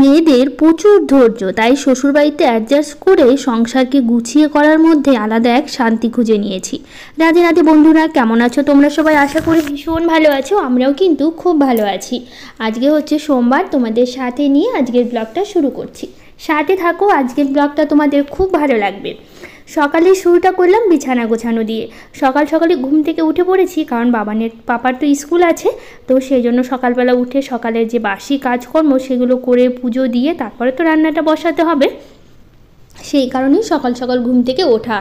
মেয়েদের প্রচুর ধৈর্য, তাই শ্বশুরবাড়িতে অ্যাডজাস্ট করে সংসারকে গুছিয়ে করার মধ্যে আলাদা এক শান্তি খুঁজে নিয়েছি। রাধে রাধে বন্ধুরা, কেমন আছো তোমরা সবাই? আশা করি ভীষণ ভালো আছো, আমরাও কিন্তু খুব ভালো আছি। আজকে হচ্ছে সোমবার, তোমাদের সাথে নিয়ে আজকের ব্লগটা শুরু করছি। সাথে থাকো, আজকের ব্লগটা তোমাদের খুব ভালো লাগবে। সকালে শুরুটা করলাম বিছানা গোছানো দিয়ে। সকাল সকালে ঘুম থেকে উঠে পড়েছি, কারণ পাপার তো স্কুল আছে, তো সেই জন্য সকালবেলা উঠে সকালের যে বাসি কাজকর্ম সেগুলো করে পুজো দিয়ে তারপরে তো রান্নাটা বসাতে হবে, সেই কারণেই সকাল সকাল ঘুম থেকে ওঠা।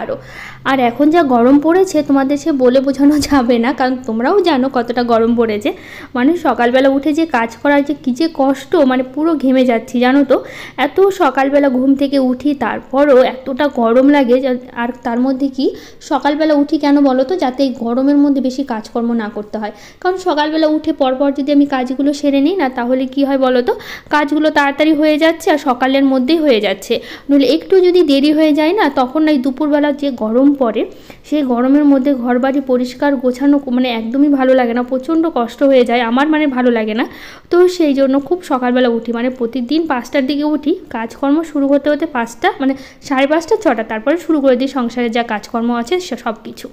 আর এখন যা গরম পড়েছে তোমাদের সে বলে বোঝানো যাবে না, কারণ তোমরাও জানো কতটা গরম পড়েছে। মানে সকালবেলা উঠে যে কাজ করার যে কী যে কষ্ট, মানে পুরো ঘেমে যাচ্ছি জানো তো। এত সকালবেলা ঘুম থেকে উঠি, তারপরও এতটা গরম লাগে। আর তার মধ্যে কি সকালবেলা উঠি কেন বলো তো, যাতে এই গরমের মধ্যে বেশি কাজকর্ম না করতে হয়। কারণ সকালবেলা উঠে পরপর যদি আমি কাজগুলো সেরে নিই না, তাহলে কি হয় বলো তো, কাজগুলো তাড়াতাড়ি হয়ে যাচ্ছে আর সকালের মধ্যেই হয়ে যাচ্ছে। নইলে একটু যদি দেরি হয়ে যায় না, তখন এই দুপুরবেলা যে গরম পড়ে, সেই গরমের মধ্যে ঘরবাড়ি পরিষ্কার গোছানো মানে একদমই ভালো লাগে না, প্রচণ্ড কষ্ট হয়ে যায় আমার, মানে ভালো লাগে না। তো সেই জন্য খুব সকালবেলা উঠি, মানে প্রতিদিন 5টার দিকে উঠি। কাজকর্ম শুরু হতে হতে 5টা, মানে 5:30 6টা, তারপরে শুরু করে দিই সংসারের যা কাজকর্ম আছে সব কিছু।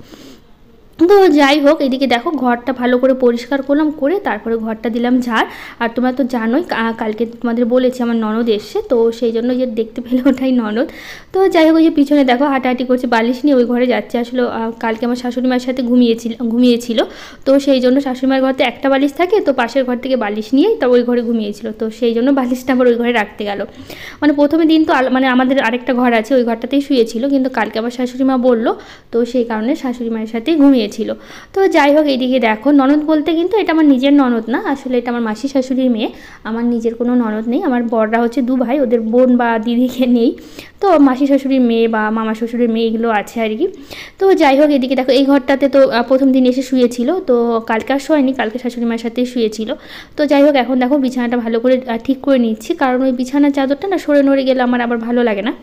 তো যাই হোক, এদিকে দেখো ঘরটা ভালো করে পরিষ্কার করলাম, করে তারপরে ঘরটা দিলাম ঝাড়। আর তোমরা তো জানোই কালকে তোমাদের বলেছি আমার ননদ এসছে, তো সেই জন্য যে দেখতে পেলে ওটাই ননদ। তো যাই হোক, ওই যে পিছনে দেখো হাঁটাহাঁটি করছে, বালিশ নিয়ে ওই ঘরে যাচ্ছে। আসলে কালকে আমার শাশুড়ি মায়ের সাথে ঘুমিয়েছিল, তো সেই জন্য শাশুড়ি মায়ের ঘরতে একটা বালিশ থাকে, তো পাশের ঘর থেকে বালিশ নিয়েই তো ওই ঘরে ঘুমিয়েছিল, তো সেই জন্য বালিশটা আবার ওই ঘরে রাখতে গেল। মানে প্রথমে দিন তো মানে আমাদের আরেকটা ঘর আছে, ওই ঘরটাতেই শুয়েছিল, কিন্তু কালকে আবার শাশুড়ি মা বললো, তো সেই কারণে শাশুড়ি মায়ের সাথেই ঘুমিয়েছিল। তো যাই হোক, এইদিকে দেখো ননদ বলতে কিন্তু এটা আমার নিজের ননদ না, আসলে এটা আমার মাসি শাশুড়ির মেয়ে। আমার নিজের কোনো ননদ নেই, আমার বড়রা হচ্ছে 2 ভাই, ওদের বোন বা দিদিকে নেই। তো মাসি শাশুড়ির মেয়ে বা মামা শ্বশুরের মেয়ে এগুলো আছে আর কি। তো যাই হোক, এদিকে দেখো এই ঘরটাতে তো প্রথম দিন এসে শুয়েছিল, তো কালকে আর শোয়নি, কালকে শাশুড়ি মায়ের সাথেই শুয়েছিল। তো যাই হোক, এখন দেখো বিছানাটা ভালো করে ঠিক করে নিচ্ছি, কারণ ওই বিছানার চাদরটা না সরে নড়ে গেলে আমার আবার ভালো লাগে না।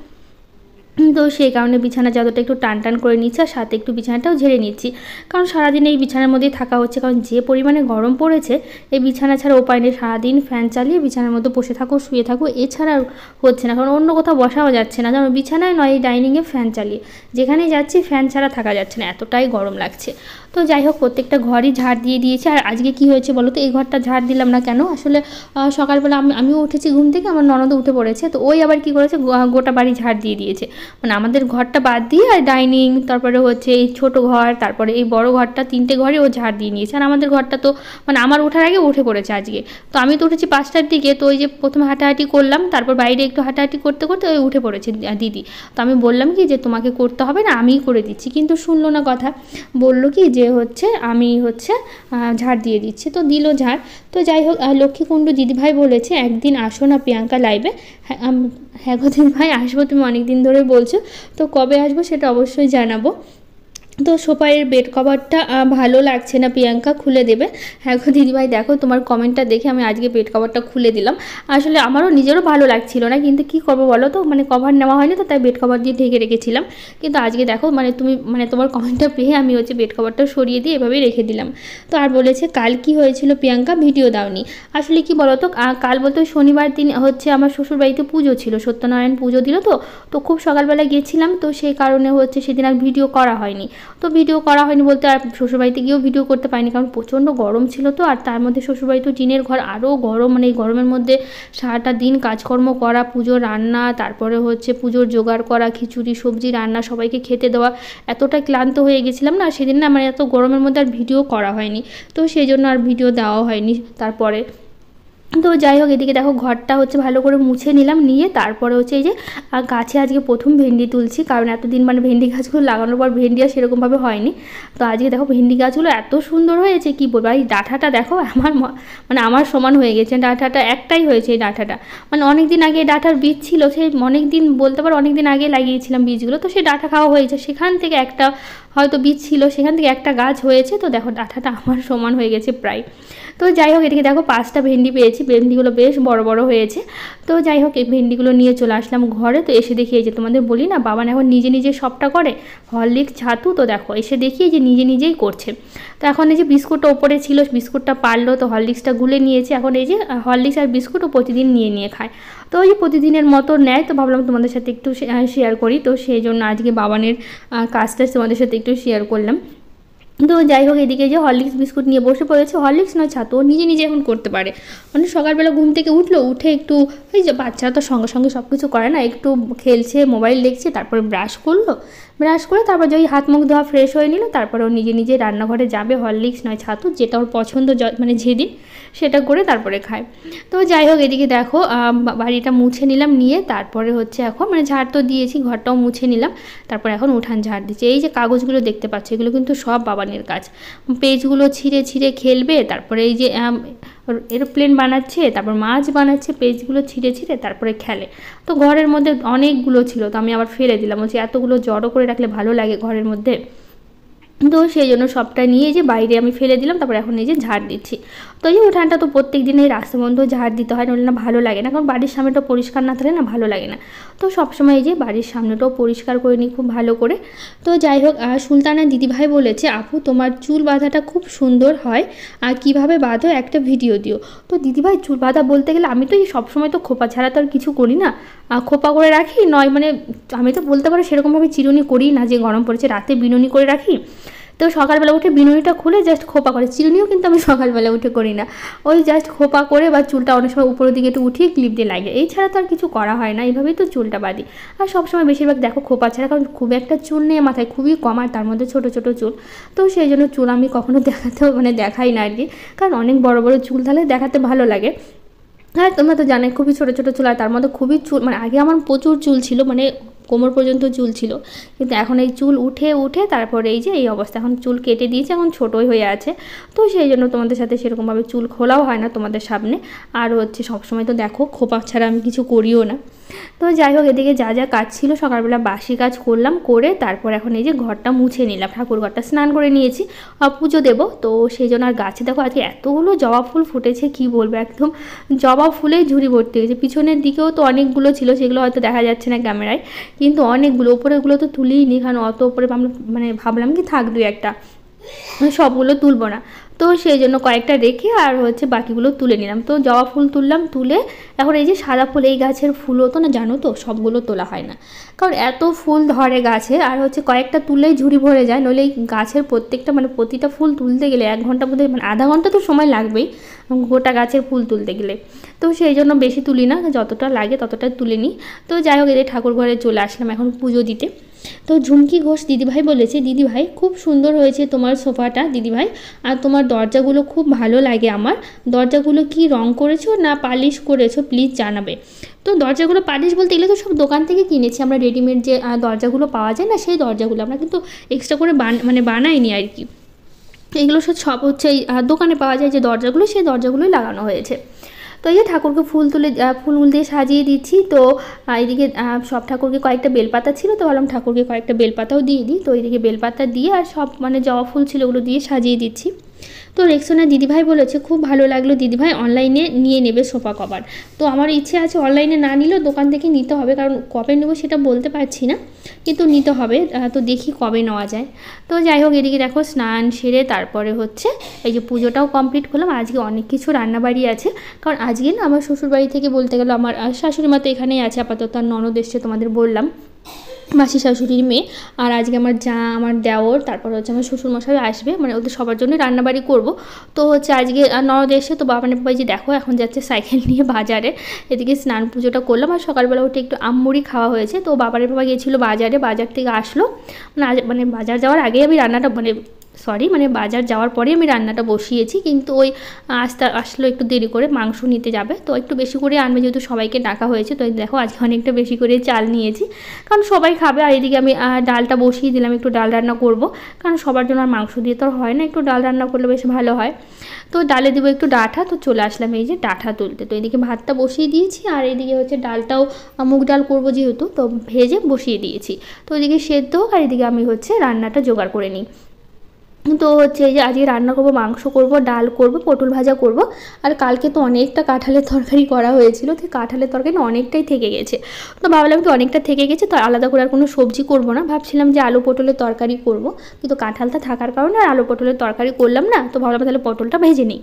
তো সেই কারণে বিছানার চাদরটা একটু টান টান করে নিচ্ছি, আর সাথে একটু বিছানাটাও ঝেড়ে নিচ্ছি, কারণ সারাদিন এই বিছানার মধ্যেই থাকা হচ্ছে। কারণ যে পরিমাণে গরম পড়েছে, এই বিছানা ছাড়া উপায় নেই। সারাদিন ফ্যান চালিয়ে বিছানার মধ্যে বসে থাকো, শুয়ে থাকো, এছাড়া হচ্ছে না। কারণ অন্য কোথাও বসাও যাচ্ছে না, যেমন বিছানায় নয়, এই ডাইনিংয়ে ফ্যান চালিয়ে যেখানেই যাচ্ছি ফ্যান ছাড়া থাকা যাচ্ছে না, এতটাই গরম লাগছে। তো যাই হোক, প্রত্যেকটা ঘরই ঝাড় দিয়ে দিয়েছি। আর আজকে কি হয়েছে বলো তো, এই ঘরটা ঝাড় দিলাম না কেন, আসলে সকালবেলা আমিও উঠেছি ঘুম থেকে, আমার ননদও উঠে পড়েছে, তো ওই আবার কী করেছে, গোটা বাড়ি ঝাড় দিয়ে দিয়েছে। মানে আমাদের ঘরটা বাদ দিয়ে আর ডাইনিং, তারপরে হচ্ছে এই ছোটো ঘর, তারপরে এই বড় ঘরটা, 3টে ঘরে ও ঝাড় দিয়ে নিয়েছে। আর আমাদের ঘরটা তো মানে আমার ওঠার আগে উঠে পড়েছে আজকে। তো আমি তো উঠেছি 5টার দিকে, তো ওই যে প্রথমে হাঁটাহাঁটি করলাম, তারপর বাইরে একটু হাঁটাহাঁটি করতে করতে ওই উঠে পড়েছে দিদি। তো আমি বললাম কি যে তোমাকে করতে হবে না, আমিই করে দিচ্ছি, কিন্তু শুনলো না কথা, বললো কি যে হচ্ছে আমি ঝাড় দিয়ে দিচ্ছি, তো দিল ঝাড়। তো যাই হোক, লক্ষ্মীকুণ্ডু দিদিভাই বলেছে একদিন আসো না প্রিয়াঙ্কা লাইভে। হ্যাঁ গো দিদিভাই, আসবো, তুমি অনেক দিন ধরে বলছো, তো কবে আসবো সেটা অবশ্যই জানাবো। তো সোফায়ের বেড কভারটা ভালো লাগছে না প্রিয়াঙ্কা, খুলে দেবে। হ্যাঁ গো দিদিভাই, দেখো তোমার কমেন্টটা দেখে আমি আজকে বেড কভারটা খুলে দিলাম। আসলে আমারও নিজেরও ভালো লাগছিল না, কিন্তু কী করবো বলো তো, মানে কভার নেওয়া হয়নি, তো তাই বেড কভার দিয়ে ঢেকে রেখেছিলাম। কিন্তু আজকে দেখো, মানে তুমি মানে তোমার কমেন্টটা পেয়ে আমি হচ্ছে বেড কভারটা সরিয়ে দিয়ে এভাবেই রেখে দিলাম। তো আর বলেছে কাল কি হয়েছিল প্রিয়াঙ্কা, ভিডিও দাওনি। আসলে কি বলো তো, কাল বলতে শনিবার দিন হচ্ছে আমার শ্বশুরবাড়িতে পুজো ছিল, সত্যনারায়ণ পুজো দিল, তো খুব সকালবেলা গিয়েছিলাম, তো সেই কারণে হচ্ছে সেদিন আর ভিডিও করা হয়নি। তো ভিডিও করা হয়নি বলতে, আর শ্বশুরবাড়িতে গিয়েও ভিডিও করতে পারিনি, কারণ প্রচণ্ড গরম ছিল। তো আর তার মধ্যে শ্বশুরবাড়ি তো টিনের ঘর, আরও গরম, মানে এই গরমের মধ্যে সারাটা দিন কাজকর্ম করা, পুজোর রান্না, তারপরে হচ্ছে পুজোর জোগাড় করা, খিচুড়ি সবজি রান্না, সবাইকে খেতে দেওয়া, এতটা ক্লান্ত হয়ে গেছিলাম না সেদিন না, মানে এত গরমের মধ্যে আর ভিডিও করা হয়নি, তো সেই জন্য আর ভিডিও দেওয়া হয়নি তারপরে। তো যাই হোক, এদিকে দেখো ঘরটা হচ্ছে ভালো করে মুছে নিলাম, নিয়ে তারপরে হচ্ছে এই যে গাছে আজকে প্রথম ভেন্ডি তুলছি, কারণ এতদিন মানে ভেন্ডি গাছগুলো লাগানোর পর ভেন্ডি আর সেরকমভাবে হয়নি। তো আজকে দেখো ভেন্ডি গাছগুলো এত সুন্দর হয়েছে কি বলবো। আর এই ডাঁটাটা দেখো মানে আমার সমান হয়ে গেছে, ডাঁটাটা একটাই হয়েছে এই ডাঁটাটা। মানে অনেক দিন আগে ডাঁটার বীজ ছিল, সেই অনেক দিন বলতে পারো অনেক দিন আগে লাগিয়েছিলাম বীজগুলো, তো সেই ডাঁটা খাওয়া হয়েছে, সেখান থেকে একটা হয়তো বীজ ছিল, সেখান থেকে একটা গাছ হয়েছে। তো দেখো ডাঁটাটা আমার সমান হয়ে গেছে প্রায়। তো যাই হোক, এদিকে দেখো 5টা ভেন্ডি পেয়েছি, ভেন্ডিগুলো বেশ বড় বড় হয়েছে। তো যাই হোক, এই ভেন্ডিগুলো নিয়ে চলে আসলাম ঘরে। তো এসে দেখি এই যে তোমাদের বলি না, বাবা এখন নিজে নিজে সবটা করে, হরলিক্স ছাতু। তো দেখো এসে দেখি যে নিজে নিজেই করছে। তো এখন এই যে বিস্কুটটা ওপরে ছিল, বিস্কুটটা পারলো, তো হরলিক্সটা গুলে নিয়েছে। এখন এই যে হরলিক্স আর বিস্কুটও প্রতিদিন নিয়ে নিয়ে খায়। তো ওই যে প্রতিদিনের মতো নেয়। তো ভাবলাম তোমাদের সাথে একটু শেয়ার করি। তো সেই জন্য আজকে বাবানের কাজটা তোমাদের সাথে একটু শেয়ার করলাম। তো যাই হোক, এদিকে যে হরলিক্স বিস্কুট নিয়ে বসে পড়েছে, হরলিক্স নয় ছাতু, ও নিজে নিজে এখন করতে পারে। মানে সকালবেলা ঘুম থেকে উঠলো, উঠে একটু ওই যে বাচ্চারা তো সঙ্গে সঙ্গে সব কিছু করে না, একটু খেলছে, মোবাইল দেখছে, তারপরে ব্রাশ করলো, ব্রাশ করে তারপর যে হাত মুখ ধোয়া ফ্রেশ হয়ে নিল, তারপরে ও নিজে নিজে রান্নাঘরে যাবে, হরলিক্স নয় ছাতু যেটা ওর পছন্দ, মানে যেদিন সেটা করে তারপরে খায়। তো যাই হোক, এদিকে দেখো বাড়িটা মুছে নিলাম, নিয়ে তারপরে হচ্ছে এখন মানে ঝাড় তো দিয়েছি, ঘরটাও মুছে নিলাম, তারপর এখন উঠান ঝাড় দিচ্ছি। এই যে কাগজগুলো দেখতে পাচ্ছি, এগুলো কিন্তু সব বাবানের কাজ। পেজগুলো ছিঁড়ে ছিঁড়ে খেলবে, তারপরে এই যে এরোপ্লেন বানাচ্ছে, তারপর মাছ বানাচ্ছে, পেজগুলো ছিঁড়ে ছিঁড়ে তারপরে খেলে। তো ঘরের মধ্যে অনেকগুলো ছিল, তো আমি আবার ফেলে দিলাম, বলছি এতগুলো জড়ো করে রাখলে ভালো লাগে ঘরের মধ্যে। তো সেই জন্য সবটা নিয়ে যে বাইরে আমি ফেলে দিলাম, তারপর এখন এই যে ঝাড় দিচ্ছি। তো এই উঠানটা তো প্রত্যেক দিন এই রাস্তা বন্ধ ঝাড় দিতে হয়, নইলে না ভালো লাগে না, কারণ বাড়ির সামনেটা পরিষ্কার না থাকলে না ভালো লাগে না। তো সবসময় এই যে বাড়ির সামনেটাও পরিষ্কার করে নিই খুব ভালো করে। তো যাই হোক, সুলতানা দিদিভাই বলেছে, আপু তোমার চুল বাঁধাটা খুব সুন্দর হয়, আর কীভাবে বাঁধো একটা ভিডিও দিও। তো দিদিভাই চুল বাঁধা বলতে গেলে আমি তো এই সবসময় তো খোপা ছাড়া তো আর কিছু করি না, খোপা করে রাখি, নয় মানে আমি তো বলতে পারো সেরকমভাবে চিরুনি করি না, যে গরম পড়েছে রাতে বিনুনি করে রাখি। তো সকালবেলা উঠে বিনুনিটা খুলে জাস্ট খোপা করে, চিরুনিও কিন্তু আমি সকালবেলা উঠে করি না, ওই জাস্ট খোপা করে বা চুলটা অনেক সময় উপরের দিকে একটু উঠিয়ে ক্লিপ দিয়ে লাগে, এই ছাড়া তো আর কিছু করা হয় না, এইভাবেই তো চুলটা বাঁধি। আর সবসময় বেশিরভাগ দেখো খোপা ছাড়া, কারণ খুব একটা চুল নেই মাথায়, খুবই কম, আর তার মধ্যে ছোটো ছোটো চুল। তো সেই জন্য চুল আমি কখনো দেখাতেও মানে দেখাই না আর কি, কারণ অনেক বড় বড় চুল তাহলে দেখাতে ভালো লাগে। হ্যাঁ, তোমরা তো জানো খুবই ছোটো ছোটো চুল, আর তার মধ্যে খুবই চুল, মানে আগে আমার প্রচুর চুল ছিল, মানে কোমর পর্যন্ত চুল ছিল, কিন্তু এখন এই চুল উঠে উঠে তারপরে এই যে এই অবস্থা, এখন চুল কেটে দিয়েছে, এখন ছোটোই হয়ে আছে। তো সেই জন্য তোমাদের সাথে সেরকমভাবে চুল খোলাও হয় না তোমাদের সামনে, আর হচ্ছে সবসময় তো দেখো খোপা ছাড়া আমি কিছু করিও না। তো যাই হোক, এদিকে যা যা কাজ ছিল সকালবেলা বাসি কাজ করলাম, করে তারপর এখন এই যে ঘরটা মুছে নিলাম, ঠাকুর ঘরটা স্নান করে নিয়েছি, পুজো দেবো। তো সেই জন্য আর গাছে দেখো আজকে এতগুলো জবা ফুল ফুটেছে, কি বলবো, একদম জবা ফুলে ঝুড়ি ভর্তি হয়েছে। পিছনের দিকেও তো অনেকগুলো ছিল, সেগুলো হয়তো দেখা যাচ্ছে না ক্যামেরায়, কিন্তু অনেকগুলো, ওপরেগুলো তো তুলিই নি, কারণ অত ওপরে মানে ভাবলাম কি থাক দুই একটা, সবগুলো তুলবো না। তো সেই জন্য কয়েকটা রেখে আর হচ্ছে বাকিগুলো তুলে নিলাম। তো জবা ফুল তুললাম, তুলে এখন এই যে সাদা ফুল, এই গাছের ফুলও তো না জানো তো সবগুলো তোলা হয় না, কারণ এত ফুল ধরে গাছে, আর হচ্ছে কয়েকটা তুললেই ঝুড়ি ভরে যায়, নইলে এই গাছের প্রত্যেকটা মানে প্রতিটা ফুল তুলতে গেলে 1 ঘন্টা মধ্যে মানে আধা ঘন্টা তো সময় লাগবেই গোটা গাছের ফুল তুলতে গেলে। তো সেই জন্য বেশি তুলি না, যতটা লাগে ততটা তুলে নিই। তো যাই হোক, এদের ঠাকুর ঘরে চলে আসলাম এখন পুজো দিতে। তো ঝুমকি ঘোষ দিদিভাই বলেছে, দিদিভাই খুব সুন্দর হয়েছে তোমার সোফাটা দিদিভাই, আর তোমার দরজাগুলো খুব ভালো লাগে আমার, দরজাগুলো কি রং করেছো না পালিশ করেছো প্লিজ জানাবে। তো দরজাগুলো পালিশ বলতে গেলে তো সব দোকান থেকে কিনেছি আমরা, রেডিমেড যে দরজাগুলো পাওয়া যায় না সেই দরজাগুলো, আমরা কিন্তু এক্সট্রা করে মানে বানাইনি আর কি, এগুলো সব হচ্ছে দোকানে পাওয়া যায় যে দরজাগুলো, সেই দরজাগুলোই লাগানো হয়েছে। তো এই যে ঠাকুরকে ফুল দিয়ে সাজিয়ে দিচ্ছি। তো এইদিকে সব ঠাকুরকে কয়েকটা বেলপাতা ছিল, তো ভাবলাম ঠাকুরকে কয়েকটা বেলপাতাও দিয়ে দিই। তো এইদিকে বেলপাতা দিয়ে আর সব মানে জবা ফুল ছিল ওগুলো দিয়ে সাজিয়ে দিচ্ছি। তো রেক্সোনা দিদিভাই বলেছে, খুব ভালো লাগলো দিদিভাই, অনলাইনে নিয়ে নেবে সোফা কভার। তো আমার ইচ্ছে আছে অনলাইনে না নিলেও দোকান থেকে নিতে হবে, কারণ কবে নেবো সেটা বলতে পারছি না, কিন্তু নিতে হবে। তো দেখি কবে নেওয়া যায়। তো যাই হোক, এদিকে দেখো স্নান সেরে তারপরে হচ্ছে এই যে পুজোটাও কমপ্লিট করলাম। আজকে অনেক কিছু রান্নাবাড়ি আছে, কারণ আজকে না আমার শ্বশুরবাড়ি থেকে বলতে গেলে আমার শাশুড়ি মা তো এখানেই আছে আপাতত, আর ননদ এসছে তোমাদের বললাম, মাসি শাশুড়ির মেয়ে, আর আজকে আমার যা আমার দেওর, তারপর হচ্ছে আমার শ্বশুরমশাই আসবে, মানে ওদের সবার জন্য রান্নাবাড়ি করব। তো হচ্ছে আজকে ননদ এসে, তো বাবা বাবা যে দেখো এখন যাচ্ছে সাইকেল নিয়ে বাজারে, এদিকে স্নান পুজোটা করলাম, আর সকালবেলা উঠে একটু আমমুড়ি খাওয়া হয়েছে। তো বাবার বাবা গিয়েছিলো বাজারে, বাজার থেকে আসলো, মানে বাজার যাওয়ার আগে আমি রান্নাটা মানে সরি মানে বাজার যাওয়ার পরে আমি রান্নাটা বসিয়েছি, কিন্তু ওই আসলো একটু দেরি করে, মাংস নিতে যাবে তো একটু বেশি করে আনবে, যেহেতু সবাইকে ডাকা হয়েছে। তো দেখো আজকে অনেকটা বেশি করে চাল নিয়েছি, কারণ সবাই খাবে। আর এদিকে আমি ডালটা বসিয়ে দিলাম, একটু ডাল রান্না করব, কারণ সবার জন্য আর মাংস দিয়ে তো হয় না, একটু ডাল রান্না করলে বেশ ভালো হয়। তো ডালে দেবো একটু ডাঁটা, তো চলে আসলাম এই যে ডাঁটা তুলতে। তো এদিকে ভাতটা বসিয়ে দিয়েছি, আর এদিকে হচ্ছে ডালটাও মুগ ডাল করবো যেহেতু, তো ভেজে বসিয়ে দিয়েছি। তো এদিকে সেদ্ধ হোক, আর এদিকে আমি হচ্ছে রান্নাটা জোগাড় করে নিই। তো হচ্ছে এই যে আজকে রান্না করবো, মাংস করব, ডাল করব, পটল ভাজা করব। আর কালকে তো অনেকটা কাঁঠালের তরকারি করা হয়েছিল, তো কাঁঠালের তরকারি না অনেকটাই থেকে গেছে। তো ভাবলাম তো অনেকটা থেকে গেছে, তো আলাদা করে আর কোনো সবজি করব না, ভাবছিলাম যে আলু পটলের তরকারি করব, কিন্তু কাঁঠালটা থাকার কারণে আর আলু পটলের তরকারি করলাম না। তো ভাবলাম তাহলে পটলটা ভেজে নিই,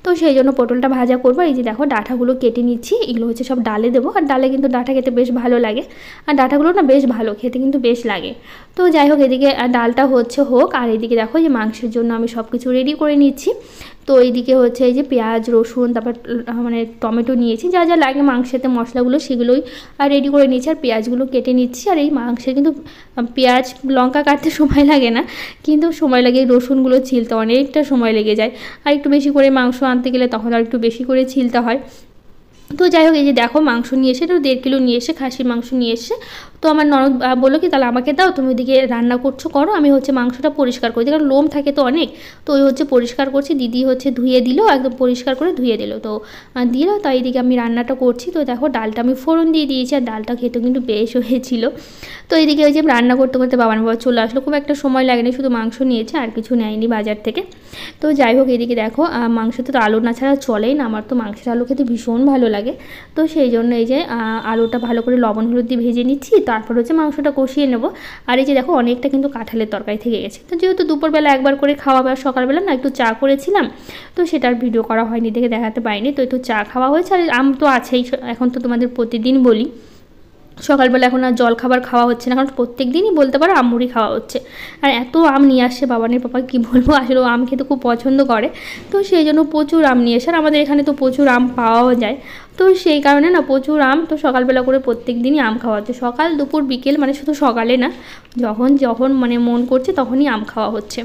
তো সেই জন্য পটলটা ভাজা করবো। এই যে দেখো ডাঁটাগুলো কেটে নিচ্ছি, এগুলো হচ্ছে সব ডালে দেবো। আর ডালে কিন্তু ডাঁটা খেতে বেশ ভালো লাগে, আর ডাঁটাগুলো না বেশ ভালো খেতে, কিন্তু বেশ লাগে। তো যাই হোক, এদিকে ডালটা হোক, আর এদিকে দেখো যে মাংসের জন্য আমি সব কিছু রেডি করে নিচ্ছি। তো এইদিকে হচ্ছে এই যে পেঁয়াজ রসুন, তারপর মানে টমেটো নিয়েছি, যা যা লাগে মাংসেতে মশলাগুলো সেগুলোই রেডি করে নিচ্ছি, আর পেঁয়াজগুলো কেটে নিচ্ছি। আর এই মাংসে কিন্তু পেঁয়াজ লঙ্কা কাটতে সময় লাগে না, কিন্তু সময় লাগে রসুনগুলো ছিলতে, অনেকটা সময় লেগে যায়। আর একটু বেশি করে মাংস আনতে গেলে তখন আর একটু বেশি করে ছিলতে হয়। তো যাই হোক, এই যে দেখো মাংস নিয়ে এসে, তো 1.5 কিলো নিয়ে এসে, খাসির মাংস নিয়ে এসে। তো আমার ননদ বললো কি তাহলে আমাকে দাও, তুমি ওইদিকে রান্না করো, আমি হচ্ছে মাংসটা পরিষ্কার করি, কারণ লোম থাকে তো অনেক। তো ওই হচ্ছে পরিষ্কার করছি, দিদি হচ্ছে ধুয়ে দিল, একদম পরিষ্কার করে ধুয়ে দিল। তো দিল, তো এইদিকে আমি রান্নাটা করছি। তো দেখো ডালটা আমি ফোড়ন দিয়ে দিয়েছি, আর ডালটা খেতে কিন্তু বেশ হয়েছিল। তো এইদিকে ওই যে রান্না করতে করতে বাবা চলে আসলো, খুব একটা সময় লাগেনি, শুধু মাংস নিয়েছে আর কিছু নেয়নি বাজার থেকে। তো যাই হোক, এদিকে দেখো মাংসতে তো আলু না ছাড়া চলেই না, আমার তো মাংসের আলু খেতে ভীষণ ভালো লাগে। তো সেই জন্য এই যে আলুটা ভালো করে লবণ হলুদ দিয়ে ভেজে নিচ্ছি, তারপর হচ্ছে মাংসটা কষিয়ে নেব। আর এই যে দেখো অনেকটা কিন্তু কাঁঠালের তরকারি থেকে গেছে। তো যেহেতু দুপুরবেলা একবার করে খাওয়া, বা সকালবেলা না একটু চা করেছিলাম, তো সেটার ভিডিও করা হয়নি, দেখে দেখাতে পারিনি। তো একটু চা খাওয়া হয়েছে, আর আম তো আছেই, এখন তো তোমাদের প্রতিদিন বলি সকালবেলা এখন আর জল খাবার খাওয়া হচ্ছে না, কারণ প্রত্যেক দিনই বলতে পারো আমুড়ি খাওয়া হচ্ছে। আর এত আম নিয়ে আসছে বাবানের পাপা, কি বলবো, আসলে ও আম খেতে খুব পছন্দ করে। তো সেই জন্য প্রচুর আম নিয়ে আসে, আর আমাদের এখানে তো প্রচুর আম পাওয়াও যায়। তো সেই কারণে না প্রচুর আম, তো সকালবেলা করে প্রত্যেক দিনই আম খাওয়া হচ্ছে, সকাল দুপুর বিকেল, মানে শুধু সকালে না, যখন মানে মন করছে তখনই আম খাওয়া হচ্ছে।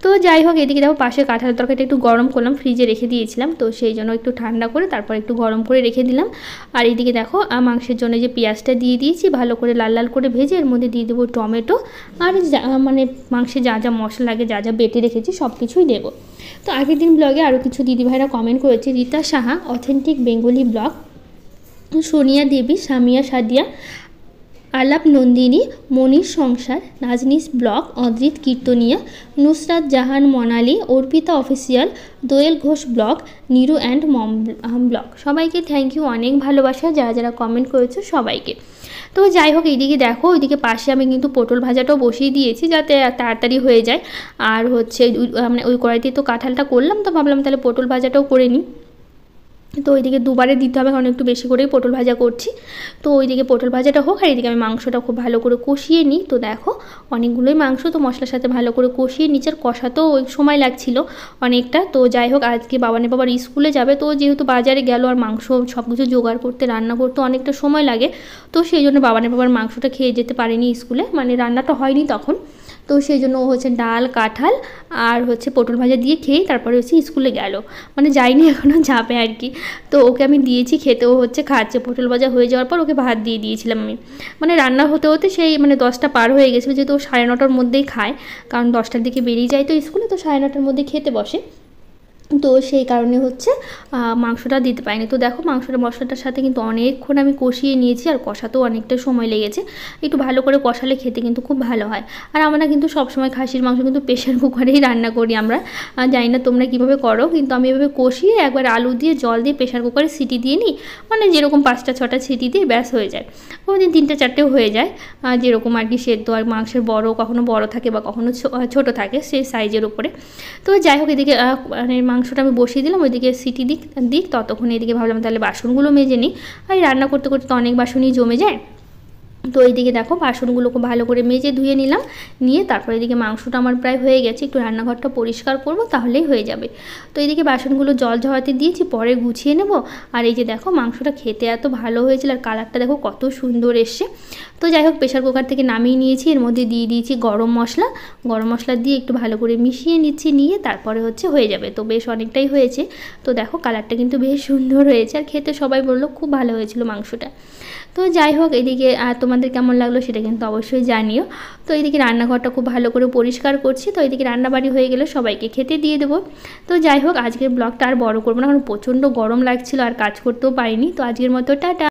তো যাই হোক, এদিকে দেখো পাশে কাঁঠালের তরকারিটা একটু গরম করলাম, ফ্রিজে রেখে দিয়েছিলাম, তো সেই জন্য একটু ঠান্ডা করে তারপর একটু গরম করে রেখে দিলাম। আর এইদিকে দেখো মাংসের জন্য যে পেঁয়াজটা দিয়ে দিয়েছি, ভালো করে লাল লাল করে ভেজে এর মধ্যে দিয়ে দেবো টমেটো, আর মানে মাংসে যা যা মশলা লাগে, যা যা বেটে রেখেছি সব কিছুই দেবো। তো আগের দিন ব্লগে আরও কিছু দিদিভাইরা কমেন্ট করেছে, Rita Saha, authentic Bengali blog, Sonia Devi, Samia Sadia, Alap Nandini, Monir Sansar, Naznis blog, Adrit Kirtania, Nusrat Jahan Monali, Arpita official, Doyel Ghosh blog, Niru and mom blog, সবাইকে থ্যাংক ইউ, অনেক ভালোবাসা যারা যারা কমেন্ট করেছো সবাইকে। তো যাই হোক, এইদিকে দেখো ওইদিকে পাশে আমি কিন্তু পটল ভাজাটাও বসিয়ে দিয়েছি, যাতে তাড়াতাড়ি হয়ে যায়। আর হচ্ছে মানে ওই কড়াইতে তো কাঁঠালটা করলাম, তো ভাবলাম তাহলে পটল ভাজাটাও করে নিই। তো ওইদিকে দুবারে দিতে হবে, কারণ একটু বেশি করেই পটল ভাজা করছি। তো ওইদিকে পটল ভাজাটা হোক, আর এইদিকে আমি মাংসটা খুব ভালো করে কষিয়ে নিই। তো দেখো অনেকগুলোই মাংস, তো মশলার সাথে ভালো করে কষিয়ে নিচের কষাতেও ওই সময় লাগছিল অনেকটা। তো যাই হোক, আজকে বাবার স্কুলে যাবে, তো যেহেতু বাজারে গেল, আর মাংস সব কিছু জোগাড় করতে, রান্না করতে অনেকটা সময় লাগে, তো সেই জন্য বাবার মাংসটা খেয়ে যেতে পারেনি স্কুলে, মানে রান্নাটা হয়নি তখন। তো সেই জন্য ও হচ্ছে ডাল, কাঁঠাল আর হচ্ছে পটল ভাজা দিয়ে খেয়ে তারপরে হচ্ছে স্কুলে গেল, মানে যায়নি, এখনও যাবে আর কি। তো ওকে আমি দিয়েছি খেতে, ও হচ্ছে খাচ্ছে। পটল ভাজা হয়ে যাওয়ার পর ওকে ভাত দিয়ে দিয়েছিলাম আমি, মানে রান্না হতে হতে সেই মানে 10টা পার হয়ে গেছিলো, যেহেতু ও 9:30টার মধ্যেই খায়, কারণ 10টার দিকে বেরিয়ে যায় তো স্কুলে, তো 9:30টার মধ্যে খেতে বসে। তো সেই কারণে হচ্ছে মাংসটা দিতে পারিনি। তো দেখো মাংসটা মশলাটার সাথে কিন্তু অনেকক্ষণ আমি কষিয়ে নিয়েছি, আর কষাতেও অনেকটা সময় লেগেছে। একটু ভালো করে কষালে খেতে কিন্তু খুব ভালো হয়। আর আমরা কিন্তু সবসময় খাসির মাংস কিন্তু প্রেশার কুকারেই রান্না করি আমরা, জানি না তোমরা কীভাবে করো, কিন্তু আমি এভাবে কষিয়ে একবার আলু দিয়ে জল দিয়ে প্রেশার কুকারে সিটি দিয়ে নিই, মানে যেরকম 5টা 6টা সিটি দিয়ে ব্যাস হয়ে যায়, কোনোদিন 3টে 4টেও হয়ে যায়, যেরকম আর কি সেদ্ধ। আর মাংসের কখনো বড় থাকে বা কখনো ছোট থাকে, সেই সাইজের উপরে। তো যাই হোক, এদিকে মানে মাংসটা আমি বসিয়ে দিলাম, ওইদিকে সিটি দিক ততক্ষণ এদিকে ভাবলাম তাহলে বাসনগুলো মেজে নিই। আর রান্না করতে করতে তো অনেক বাসনই জমে যায়, তো এইদিকে দেখো বাসনগুলোকে ভালো করে মেজে ধুয়ে নিলাম, নিয়ে তারপর এদিকে মাংসটা আমার প্রায় হয়ে গেছে, একটু রান্নাঘরটা পরিষ্কার করব তাহলেই হয়ে যাবে। তো এইদিকে বাসনগুলো জল ঝরাতে দিয়েছি, পরে গুছিয়ে নেব। আর এই যে দেখো মাংসটা খেতে এত ভালো হয়েছিল, আর কালারটা দেখো কত সুন্দর এসছে। তো যাই হোক প্রেশার কুকার থেকে নামিয়ে নিয়েছি, এর মধ্যে দিয়ে দিয়েছি গরম মশলা দিয়ে একটু ভালো করে মিশিয়ে নিচ্ছি, নিয়ে তারপরে হয়ে যাবে। তো বেশ অনেকটাই হয়েছে। তো দেখো কালারটা কিন্তু বেশ সুন্দর হয়েছে, আর খেতে সবাই বললো খুব ভালো হয়েছিল মাংসটা। তো যাই হোক এদিকে তোমাদের কেমন লাগলো সেটা কিন্তু অবশ্যই জানিও। তো এইদিকে রান্নাঘরটা খুব ভালো করে পরিষ্কার করছি। তো এইদিকে রান্নাবাড়ি হয়ে গেলে সবাইকে খেতে দিয়ে দেবো। তো যাই হোক আজকের ব্লগটা আর বড় করবো না, কারণ প্রচণ্ড গরম লাগছিল আর কাজ করতেও পারিনি। তো আজকের মতো টাটা।